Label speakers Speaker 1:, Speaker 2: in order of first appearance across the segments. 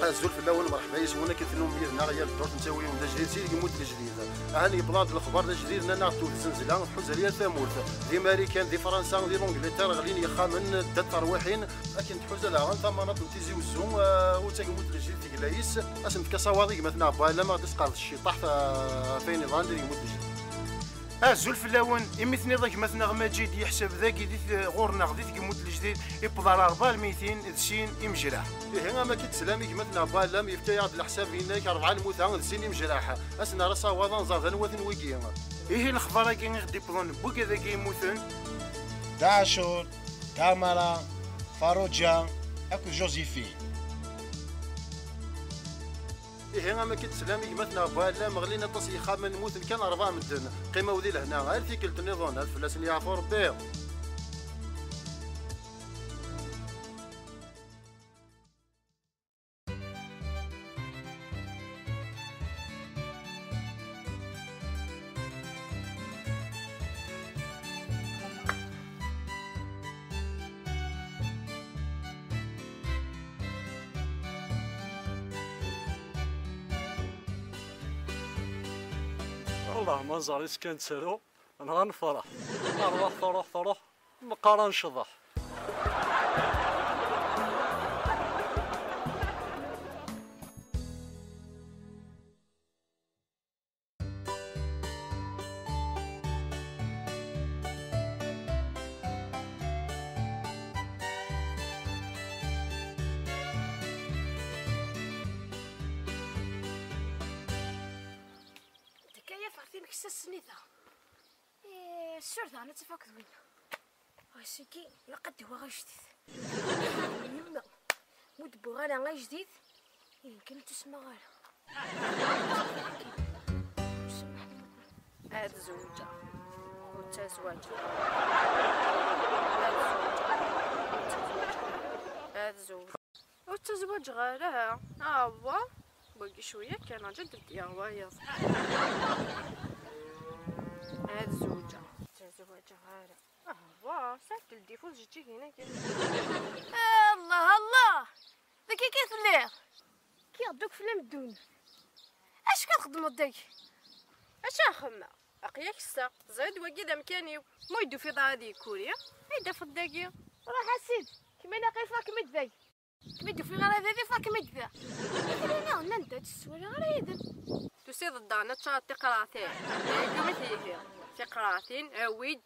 Speaker 1: الزول في الاول مرحبا يسمونا كيثنوا بيدنا غير الدور نساوي ولا جديد سيدي يموت الجديد هاني بلاد الاخبار الجديد لنا تو الزنزله حوز عليا ثمورت دي ماريكان دي فرنسا دي لونجلتير غلين يخامن دات ترويحين لكن تحوز على غن ثمانات تيزي والزوم وتاكموت الجديد تيكلايس اسم كصواضي مثلا بالا ما تسقط الشي طاح فين يظن يموت الجديد
Speaker 2: الزول في الاول يمثني ضيك مثلا غماجيد يحسب ذاك يدي غورنا غديت يموت الجديد يبضل 4200 دشين يمجرح
Speaker 1: إيه ما كيتسلامي مثلا بالا يفتي يعطي الحساب هناك 4 موثان دشين يمجرح اسنا راسا وضن زادن وذن ويكي
Speaker 2: ايه الاخبار كي غدي بضن بوك هذاك يموتن
Speaker 3: داشور كاميرا فاروجا اكو جوزيفين
Speaker 1: إيه ما كيتسلامي مثلا بالا مغلينا تصي خامن نموت كان 4 مدن قيمه وذي لهنا غير في كل تنظون الفلاس اللي يعرفوا ربي
Speaker 4: والله ما زاريس كانت سالو انا غنفرح نروح تروح مقارن شضح
Speaker 5: كسسني ذا السر ذا انا تفاك ذوين واسيكي لقد هو غير جديد يما مود بوغانا غير جديد يمكن تسمع غير هاد زوجة وتزوج هاد زوج وتزوج غيرها هو باقي شوية كان جد يا هوايا هاد زوجة تزوج غيرها واه ساكت الديفوز جيتي هنا كده الله الله ذاكي كيف الليل كيردوك في المدون اش كتخدمو داك اش اخما اقياك السا زايد واكيد مكاني مو يدو في ضادي كوريا هيدا في الداكي راه حسيت كيما ناقي فاك مداك كيما يدو في غير هذا فاك مداك انا ننت تسولي غير يدن تسيد الدانة تشاطي قراثين مثلي هي في قراثين عويد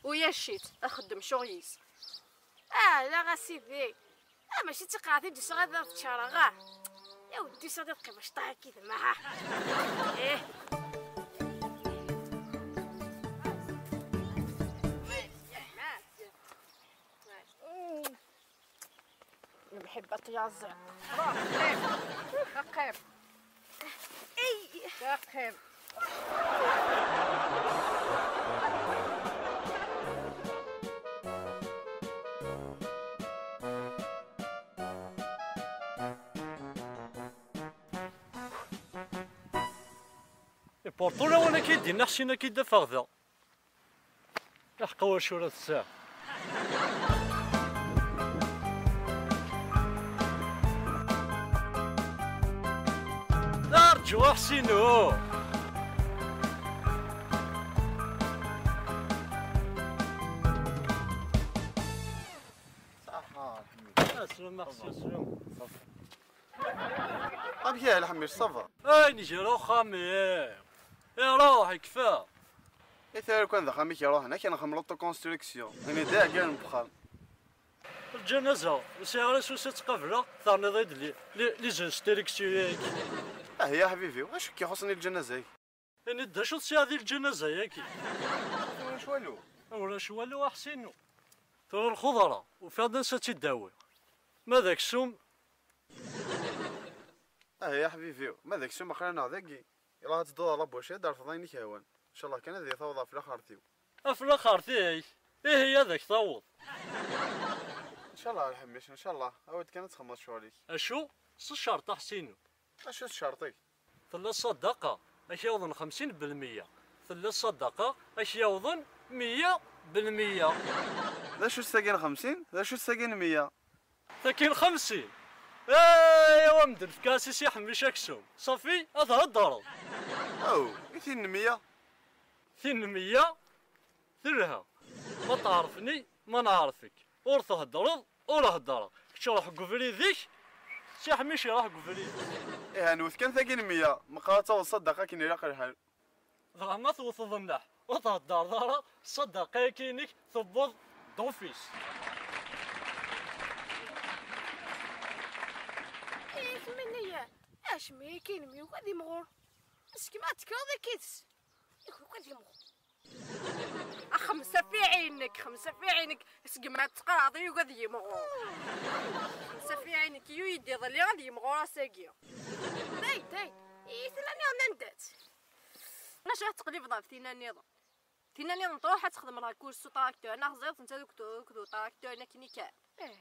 Speaker 5: ويا شيت اخدم شغيس لا غاسيدي ماشي تقراثين دي صغير في شارع يا ودي صديقي باش طاح كذا معاه ايه انا بحب اتيازر رقيب اي رقيب
Speaker 4: بورتولا وانا كيدينا حسينا كيدا فاغدا يحقوا شورة الساعة ارجو حسينو
Speaker 1: صحة
Speaker 4: اسلم حسين اسلم
Speaker 1: طيب يا الحمير صافا
Speaker 4: نجي خامي يا روحي كفا
Speaker 1: إذا كان ذا خامي كيروح هنا كان خمم لوطو كونستركسيون يعني داع كاع البخام
Speaker 4: الجنازة وسيارة سوسة قبلة ثاني ضيد لي زنستركسيون
Speaker 1: يا حبيبي واش كيخصني الجنازة
Speaker 4: يعني دا شو تسي هذه الجنازة ياكي
Speaker 1: واش والو
Speaker 4: ولا شو والو احسنو ترى الخضرة وفي هذا نسى تداوي ما ذاك السوم
Speaker 1: يا حبيبي ما ذاك السوم اخرنا ذاكي يلا تدور على بوشي دار فضايني كهوان ان شاء الله كان هذه ثوضة في الاخر تيو
Speaker 4: في الاخر تيك هي ذاك ثوض
Speaker 1: ان شاء الله الحميش ان شاء الله عاود كانت تخمص شواليك
Speaker 4: اشو الشرط حسينو
Speaker 1: اشو الشرطي
Speaker 4: ثلاث صدقة اش يوضن 50% ثلاث صدقة اش يوضن 100%.
Speaker 1: ذا شو الساكن 50 ذا شو الساكن 100
Speaker 4: ساكن 50 ايوا مدن في كاسي سي حميش اكسوم صافي هذا الضرب.
Speaker 6: او كاين 100
Speaker 4: 100 ثرها ما تعرفني ما نعرفك ور تهضرض ور هضرة كنت راح قفريديك سي حميش راح قفريديك.
Speaker 6: ايه نوث كان ثاقين 100 مقاطع وصدقه كاين راقي الحال.
Speaker 4: ضغط ما توصل النح وتهضر ضرة صدق كينك ثبض دوفيس.
Speaker 5: ايه ثمانية اش مي كاين ميو غادي مغور اسكي ما تكراضي كيتس ياكل غادي مغور. خمسة في عينك خمسة في عينك اسكي ما تقراضي وغادي مغور. خمسة في عينك يو يدي ظلي غادي يمغور اساكيا. داي ايه ثلاني انا ندات انا شاه تقليب ضاف تينا نيضا نطروح تخدم راه كورسو طراكتور انا خزيت انت دوك طراكتور انا كيني كان.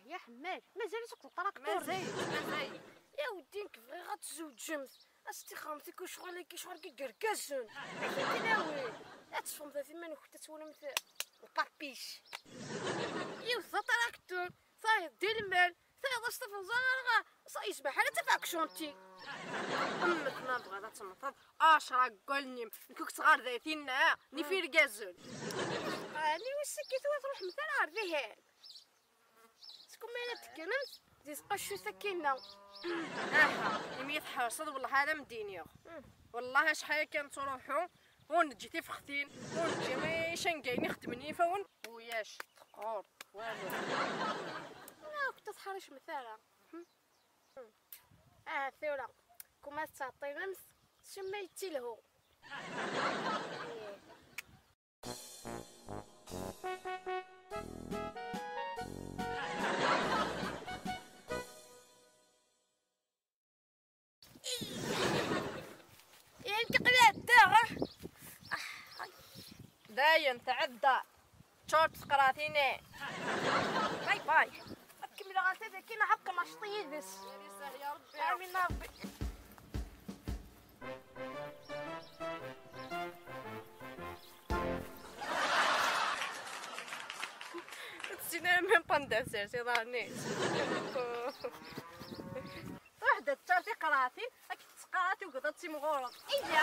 Speaker 5: يا حماد مازال تقول طراكتور مازال يا ودي كيفغي غتزوج جمس استخامتك وشغلك شغل كيكركازون عرفتي ناوي لا تفهم ذا ثمانية وحتى تولم البابيش يوثا طراكتور صايد دير المال صايد اشطف وزارغا صايش بحال تفاك شونتي امك ما بغا تنطط اشرا قولني كنت صغار ذاتينا نفير كازون اني وسكيت وتروح مثلا عرفيها سكون ما تكلمت زيد قشو سكينه يميت حاصد والله هذا مدينيا والله شحال كانت نروحو ونجي في ختين ونجي ماشي نقايني خدمني فون وياش تقور والو لا كنت تحرش مثلا ثورة كما تعطي نمس سميتي له داين تعدى شورت سقراطيني باي كمل غاتي كاين حق مشطي يدس يا ربي امين ربي تسينا من باندا سيرتي راني وحده تعطي قراتي راكي تقراتي وقضاتي مغوره ايا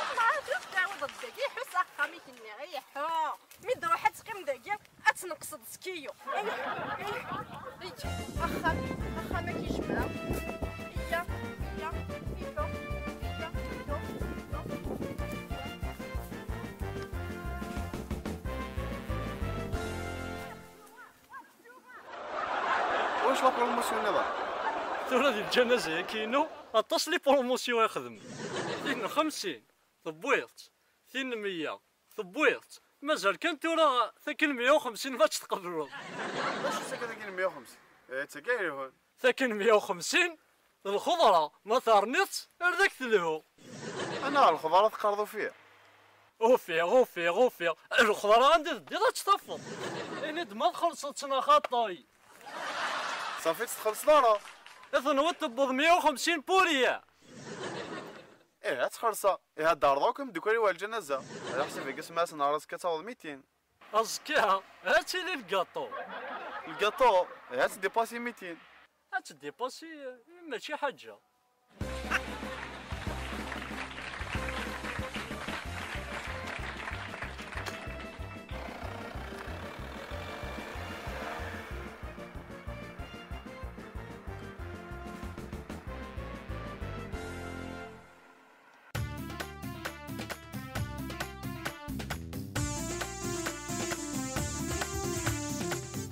Speaker 5: والله شوف تعاود ضدك يحس اخامي كني غيحو مي روح تقيم داكيا اتنقصد سكيو اخا ما كيجمع ايا فيكو
Speaker 6: واش لا بروموسيون نظام
Speaker 4: ثورة ديال الجنازة كاينو اتصلي بروموسيون يخدم 52 ثبويط 100 ثبويط مازال كان ثورة ثاكن 150 ما تتقبلوا
Speaker 6: واش ساكن ثاكن 150 تكاين هون
Speaker 4: ثاكن 150 الخضرة ما ثارنيت هذاك تلهو
Speaker 6: انا الخضره تقرضوا فيها
Speaker 4: غوفي الخضرة عندي ديرها تطفط يعني دما خلصتنا خطاي
Speaker 6: صافي تخلص دارا
Speaker 4: اذن هو تبض 150 بوريا
Speaker 6: ايه تخلصها ايه الدار دوك مدوكري والو الجنازه على حسب قسمها نهار كتعوض 200
Speaker 4: ازكيها هاتي لي الكاطو
Speaker 6: الكاطو هات ديباسي 200
Speaker 4: هات ديباسي ماشي حاجه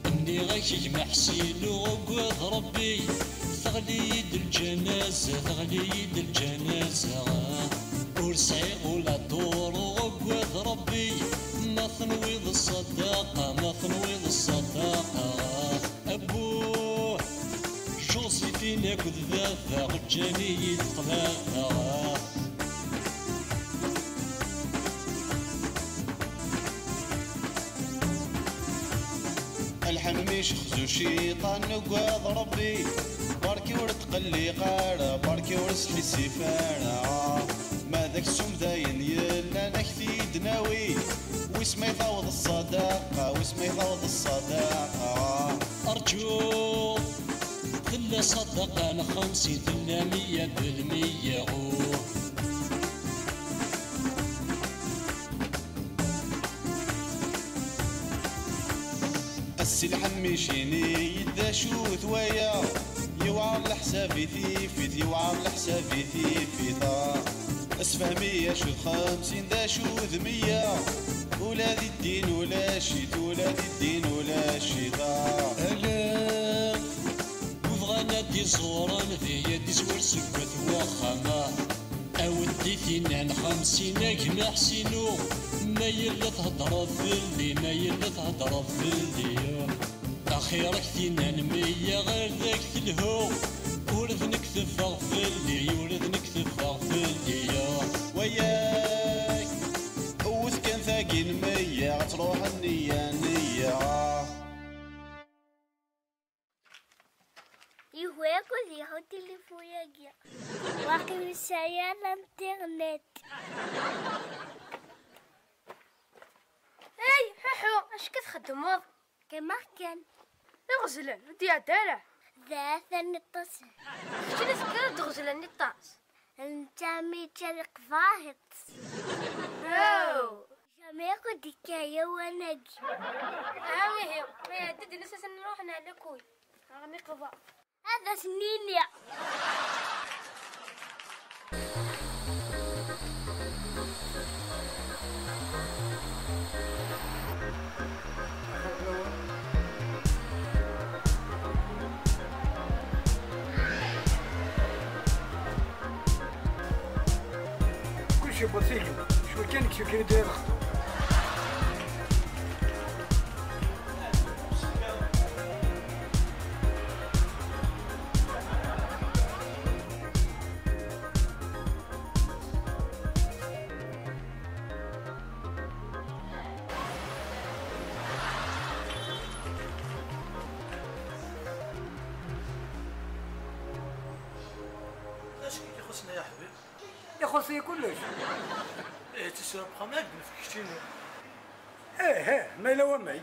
Speaker 7: اللي غيجمع حسين وقوض ربي ثغلي يد الجنازة ورسعي ولا دور وقوض ربي ما تنويض الصداقة أبوه جوزيفين ياكد ذاذا غجاني يتقلاها
Speaker 3: الحميش خزو شيطان وقاض ربي باركي ورتقلي قارة باركي ورسحي سيفارة ما ذاك السم داين يلا نكثي دناوي واسمي يفاوض الصداقة أرجو
Speaker 7: إذا صدقنا 50 100%
Speaker 3: السلحة مشيني إذا شو ثويا يوعر الحسابي ثيفيت يوعر الحسابي ثيفيتا اسفهمية شو 50 ذا شو 100 ولا ذي الدين ولا شيت ولا ذي الدين ولا شيطا
Speaker 7: ألا وبغانا دي صوران ذي يدي زور سكت وخما أودي ثنان 50 كما حسينو ما يلا تهضر فلي ما يلا تهضر فلي أخيرك ثنان 100 غير ذاك تلهو ورد نكتب فلي ورد نكتب فلي
Speaker 3: وياك وث كان ثاقين 100 غتروح النية نية
Speaker 8: يهواكو يهو تليفونيا واقي وسايا الانترنت
Speaker 5: اي ححو اش كتخدموض
Speaker 8: كما كان
Speaker 5: غزلان ودي عدالة
Speaker 8: ذات النطاس
Speaker 5: شتي تكرر تغزلان الطاس
Speaker 8: انت ميتا القفاهط
Speaker 5: او
Speaker 8: جميعكو ديكايا وناجي
Speaker 5: هاوي ما يعدد نساس نروح على كوي راني قضاء
Speaker 8: هذا سنينيا
Speaker 2: كل شيء بسيط شو كان شو كان داير
Speaker 4: يخصنا يا حبيب
Speaker 2: يخصني كلش.
Speaker 4: ايه تسوى بقى ما نفكشتيني
Speaker 2: ايه ما لو ماي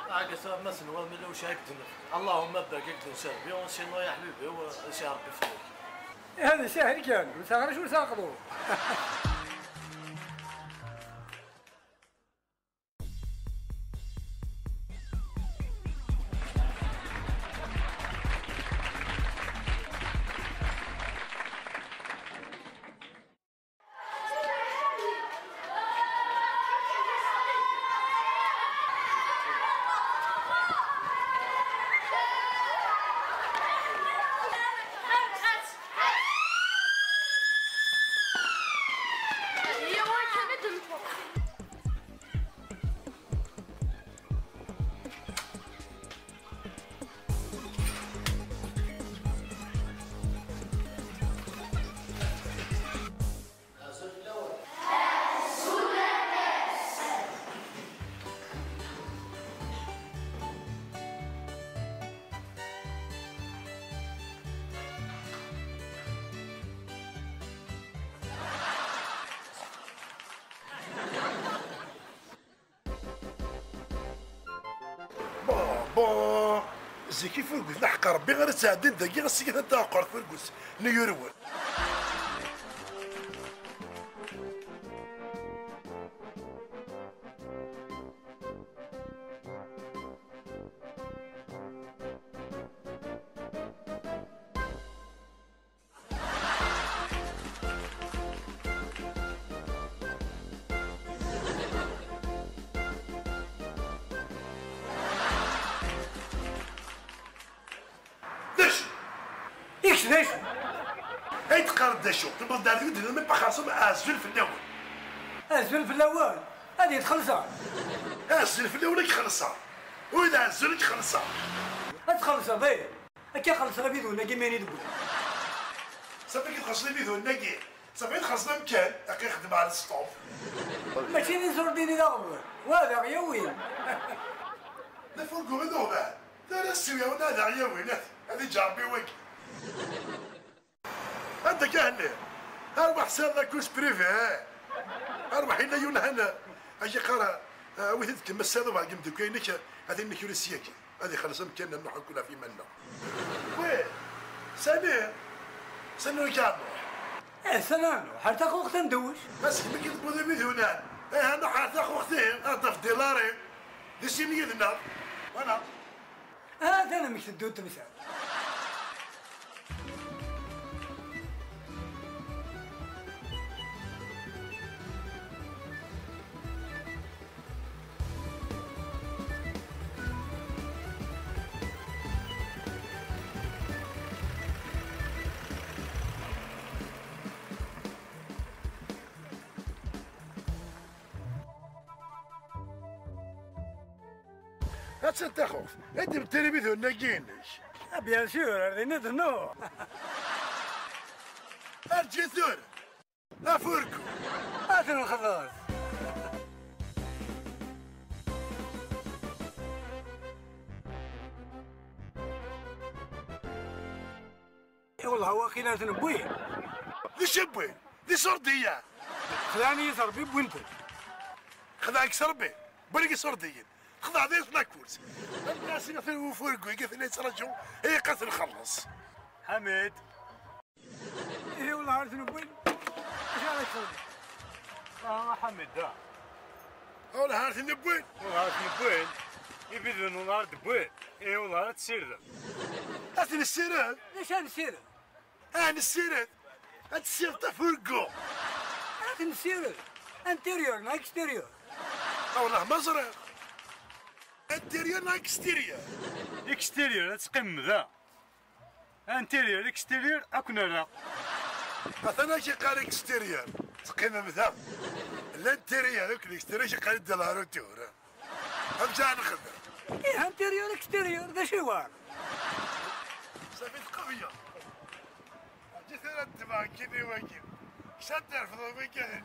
Speaker 4: عاقة سوى مثلا وما لو شاكدنا اللهم باقي قد نسابي ونسينا يا حبيبي وشي ربي فيك
Speaker 2: هذا سهل كان ما ساغرش وساقضوا
Speaker 9: بابا زي كيف فرقوس نحق ربي غير ساعدين دقيقة غسيك انت اقر فرقوس نيورول
Speaker 2: ليش؟
Speaker 9: هاي تقارب دا شو تبغى دار ذي ما يبقى خاصهم ازفل في الاول.
Speaker 2: ازفل في الاول هذه تخلصها.
Speaker 9: ازفل في الاول يخلصها. واذا ازفل يخلصها.
Speaker 2: تخلصها ضيع. كي خلصنا بيدو ناقي مين يدبر.
Speaker 9: صافي كي تخلصنا بيدو ناقي. صافي تخلصنا مكان هكا يخدم على السطوف.
Speaker 2: ماشي نزور ديني داغور وهذا غيا وين.
Speaker 9: لا فرقوا غير بعد. لا السويه ولا هذا غيا وين هذه جاربي وين. انت كهنا اربح سنه كوس بريفي اربح هنا يون هنا اجي قرا وثيت كما الساده بعد قمت كاينك هذه النكوريسياك هذه خلص كنا نروح كلها في منا وين سمير سنو كامل
Speaker 10: سنانو حتى وقت ندوش
Speaker 9: بس كما كيطبو ذا ميثونان انا حتى وقتين اضف ديلارين دي شي ميدنا وانا
Speaker 10: هذا انا مش تدو تمثال
Speaker 9: هاتسنت خوف انت بالتلفزيون ناقينش
Speaker 10: بيان سور رينا دنو
Speaker 9: الجسور افوركو
Speaker 10: هاتنا الخلاص والله هو خينا تنبوي
Speaker 9: ذي شبوين ذي سردية
Speaker 10: خلاني يصربي بوينت
Speaker 9: خذاك سربي برقي سرديين خذا ذي سناكورس الناس يقتلوا فوركو يقتلوا يترجوا هي قتل خلص
Speaker 10: حميد ايه والله عارف نبوين ايش عليك صدق
Speaker 2: حميد دا
Speaker 9: والله عارف نبوين
Speaker 2: والله عارف نبوين يبيدون والله عارف نبوين ايه والله عارف تسير
Speaker 9: هاتي السيرات
Speaker 10: ليش هذا السيرة؟
Speaker 9: انا السيرات هات السيرة فوركو
Speaker 10: هات السيرة انتيريور نا اكستيريور
Speaker 9: والله مزرعة انتيريور نا اكستيريور
Speaker 2: اكستيريور تقم ذا انتيريور اكستيريور اكون لا
Speaker 9: مثلا شي قال اكستيريور تقيم مثلا الانتيريور الاكستيريور شي قال دولار وتورا ارجع نخدم
Speaker 10: ايه انتيريور اكستيريور ذا شي وار
Speaker 9: صافي قوية جيت انا الدماغ كيني واكب شاد تعرف ضوي كذا